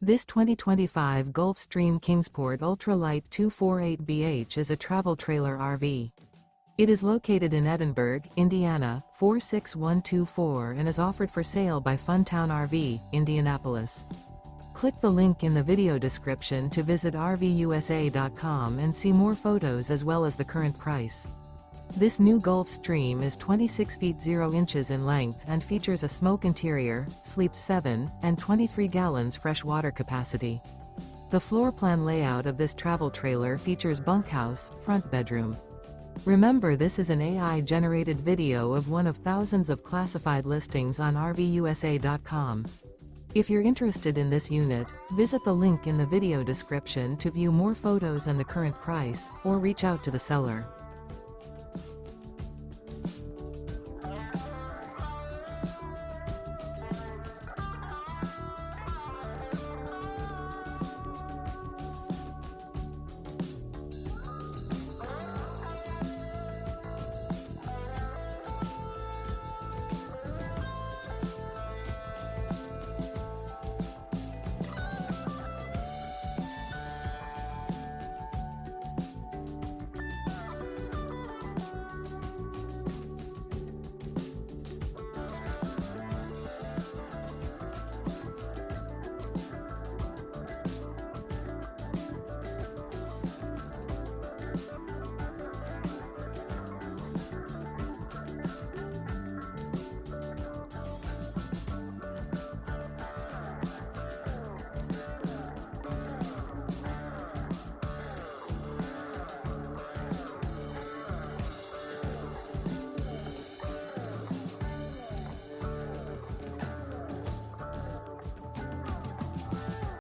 This 2025 Gulfstream Kingsport Ultralight 248BH is a travel trailer RV. It is located in Edinburgh, Indiana, 46124 and is offered for sale by Funtown RV, Indianapolis. Click the link in the video description to visit RVUSA.com and see more photos as well as the current price. This new Gulfstream is 26 feet 0 inches in length and features a smoke interior, sleeps 7, and 23 gallons fresh water capacity. The floor plan layout of this travel trailer features bunkhouse, front bedroom. Remember, this is an AI-generated video of one of thousands of classified listings on RVUSA.com. If you're interested in this unit, visit the link in the video description to view more photos and the current price, or reach out to the seller.